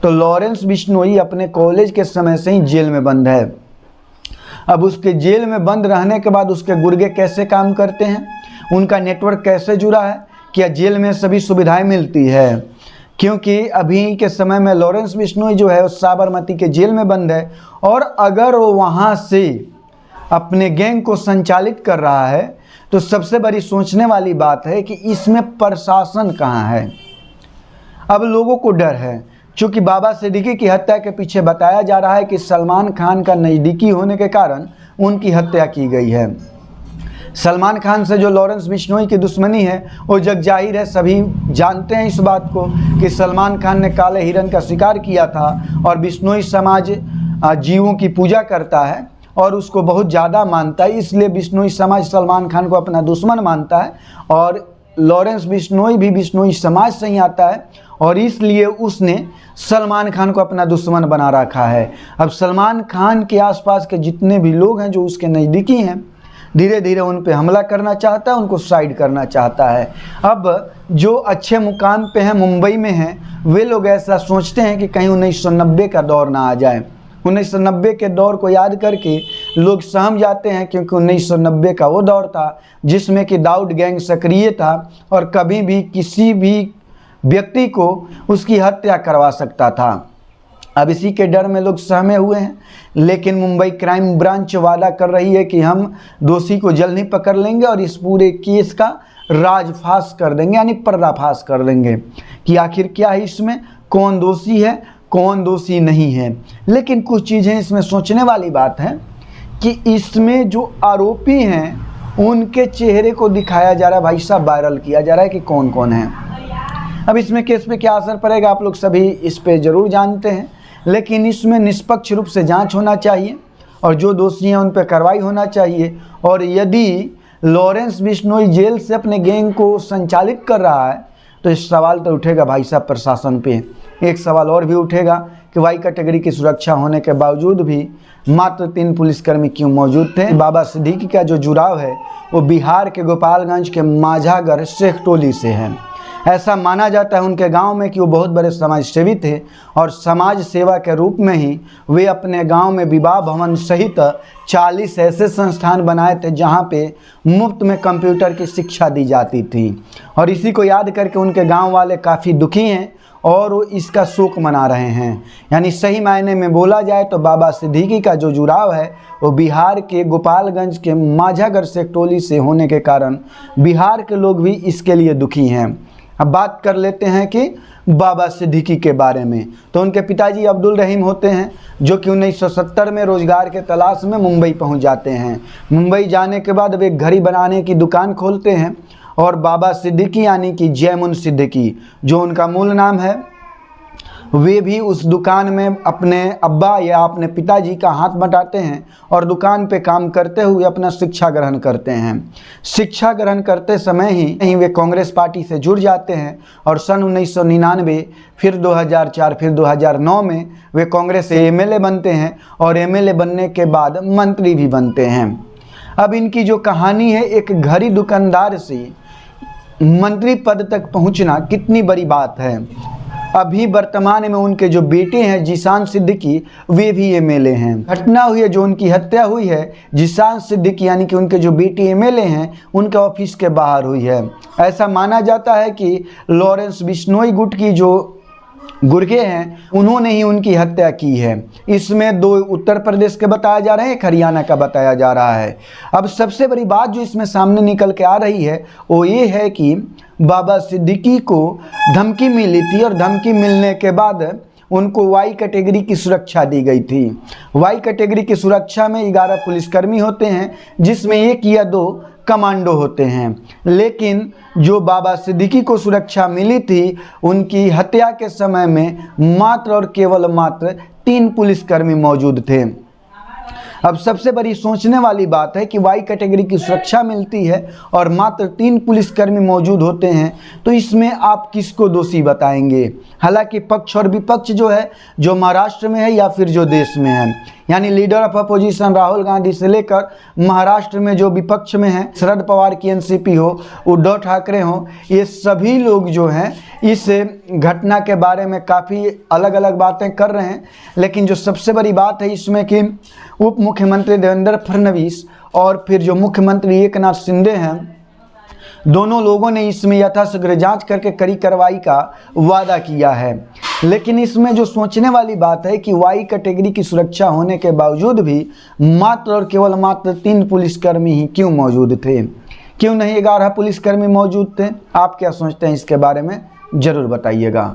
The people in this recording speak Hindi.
तो लॉरेंस बिश्नोई अपने कॉलेज के समय से ही जेल में बंद है। अब उसके जेल में बंद रहने के बाद उसके गुर्गे कैसे काम करते हैं, उनका नेटवर्क कैसे जुड़ा है, क्या जेल में सभी सुविधाएं मिलती है? क्योंकि अभी के समय में लॉरेंस बिश्नोई जो है वो साबरमती के जेल में बंद है, और अगर वो वहाँ से अपने गैंग को संचालित कर रहा है तो सबसे बड़ी सोचने वाली बात है कि इसमें प्रशासन कहाँ है। अब लोगों को डर है, चूँकि बाबा सिद्दीकी की हत्या के पीछे बताया जा रहा है कि सलमान खान का नज़दीकी होने के कारण उनकी हत्या की गई है। सलमान खान से जो लॉरेंस बिश्नोई की दुश्मनी है वो जग जाहिर है, सभी जानते हैं इस बात को कि सलमान खान ने काले हिरन का शिकार किया था और बिश्नोई समाज जीवों की पूजा करता है और उसको बहुत ज़्यादा मानता है, इसलिए बिश्नोई समाज सलमान खान को अपना दुश्मन मानता है और लॉरेंस बिश्नोई भी बिश्नोई समाज से ही आता है और इसलिए उसने सलमान खान को अपना दुश्मन बना रखा है। अब सलमान खान के आसपास के जितने भी लोग हैं जो उसके नज़दीकी हैं, धीरे धीरे उन पे हमला करना चाहता है, उनको साइड करना चाहता है। अब जो अच्छे मुकाम पे हैं, मुंबई में हैं, वे लोग ऐसा सोचते हैं कि कहीं 1990 का दौर ना आ जाए। 1990 के दौर को याद करके लोग सहम जाते हैं, क्योंकि 1990 का वो दौर था जिसमें कि दाऊद गैंग सक्रिय था और कभी भी किसी भी व्यक्ति को उसकी हत्या करवा सकता था। अब इसी के डर में लोग सहमे हुए हैं, लेकिन मुंबई क्राइम ब्रांच वादा कर रही है कि हम दोषी को जल्द ही पकड़ लेंगे और इस पूरे केस का राजफाश कर देंगे, यानी पर्दाफाश कर देंगे कि आखिर क्या है इसमें, कौन दोषी है कौन दोषी नहीं है। लेकिन कुछ चीज़ें इसमें सोचने वाली बात है कि इसमें जो आरोपी हैं उनके चेहरे को दिखाया जा रहा है, भाई साहब वायरल किया जा रहा है कि कौन कौन है। अब इसमें केस पे क्या असर पड़ेगा आप लोग सभी इस पे ज़रूर जानते हैं, लेकिन इसमें निष्पक्ष रूप से जांच होना चाहिए और जो दोषी हैं उन पर कार्रवाई होना चाहिए। और यदि लॉरेंस बिश्नोई जेल से अपने गैंग को संचालित कर रहा है तो इस सवाल तो उठेगा भाई साहब प्रशासन पे। एक सवाल और भी उठेगा कि वाई कैटेगरी की सुरक्षा होने के बावजूद भी मात्र 3 पुलिसकर्मी क्यों मौजूद थे। बाबा सिद्दीकी का जो जुड़ाव है वो बिहार के गोपालगंज के माझागढ़ शेख टोली से है। ऐसा माना जाता है उनके गांव में कि वो बहुत बड़े समाज सेवी थे और समाज सेवा के रूप में ही वे अपने गांव में विवाह भवन सहित 40 ऐसे संस्थान बनाए थे जहां पे मुफ्त में कंप्यूटर की शिक्षा दी जाती थी। और इसी को याद करके उनके गांव वाले काफ़ी दुखी हैं और वो इसका शोक मना रहे हैं। यानी सही मायने में बोला जाए तो बाबा सिद्दीकी का जो जुड़ाव है वो बिहार के गोपालगंज के माझागढ़ शेख टोली से होने के कारण बिहार के लोग भी इसके लिए दुखी हैं। अब बात कर लेते हैं कि बाबा सिद्दीकी के बारे में। तो उनके पिताजी अब्दुल रहीम होते हैं जो कि 1970 में रोज़गार के तलाश में मुंबई पहुंच जाते हैं। मुंबई जाने के बाद वे घड़ी बनाने की दुकान खोलते हैं और बाबा सिद्दीकी यानी कि जयमुन सिद्दीकी जो उनका मूल नाम है, वे भी उस दुकान में अपने अब्बा या अपने पिताजी का हाथ बटाते हैं और दुकान पे काम करते हुए अपना शिक्षा ग्रहण करते हैं। शिक्षा ग्रहण करते समय ही वे कांग्रेस पार्टी से जुड़ जाते हैं और सन 1999 फिर 2004 फिर 2009 में वे कांग्रेस से एमएलए बनते हैं और एमएलए बनने के बाद मंत्री भी बनते हैं। अब इनकी जो कहानी है, एक घड़ी दुकानदार से मंत्री पद तक पहुंचना कितनी बड़ी बात है। अभी वर्तमान में उनके जो बेटे हैं जीशान सिद्दीकी वे भी एमएलए हैं। घटना हुई है जो उनकी हत्या हुई है जीशान सिद्दीकी यानी कि उनके जो बेटे एमएलए हैं उनके ऑफिस के बाहर हुई है। ऐसा माना जाता है कि लॉरेंस बिश्नोई गुट की जो गुर्गे हैं उन्होंने ही उनकी हत्या की है। इसमें 2 उत्तर प्रदेश के बताया जा रहे हैं, एक हरियाणा का बताया जा रहा है। अब सबसे बड़ी बात जो इसमें सामने निकल के आ रही है वो ये है कि बाबा सिद्दीकी को धमकी मिली थी और धमकी मिलने के बाद उनको वाई कैटेगरी की सुरक्षा दी गई थी। वाई कैटेगरी की सुरक्षा में 11 पुलिसकर्मी होते हैं जिसमें 1 या 2 कमांडो होते हैं। लेकिन जो बाबा सिद्दीकी को सुरक्षा मिली थी उनकी हत्या के समय में मात्र और केवल मात्र 3 पुलिसकर्मी मौजूद थे। अब सबसे बड़ी सोचने वाली बात है कि वाई कैटेगरी की सुरक्षा मिलती है और मात्र 3 पुलिसकर्मी मौजूद होते हैं, तो इसमें आप किसको दोषी बताएंगे। हालांकि पक्ष और विपक्ष जो है, जो महाराष्ट्र में है या फिर जो देश में है, यानी leader of opposition Rahul Gandhi से लेकर महाराष्ट्र में जो विपक्ष में हैं, शरद पवार की एनसीपी हो, उद्धव ठाकरे हो, ये सभी लोग जो हैं इस घटना के बारे में काफ़ी अलग अलग बातें कर रहे हैं। लेकिन जो सबसे बड़ी बात है इसमें कि उप मुख्यमंत्री देवेंद्र फडणवीस और फिर जो मुख्यमंत्री एकनाथ शिंदे हैं, दोनों लोगों ने इसमें यथाशीघ्र जांच करके कड़ी कार्रवाई का वादा किया है। लेकिन इसमें जो सोचने वाली बात है कि वाई कैटेगरी की सुरक्षा होने के बावजूद भी मात्र और केवल मात्र 3 पुलिसकर्मी ही क्यों मौजूद थे, क्यों नहीं 11 पुलिसकर्मी मौजूद थे? आप क्या सोचते हैं इसके बारे में, ज़रूर बताइएगा।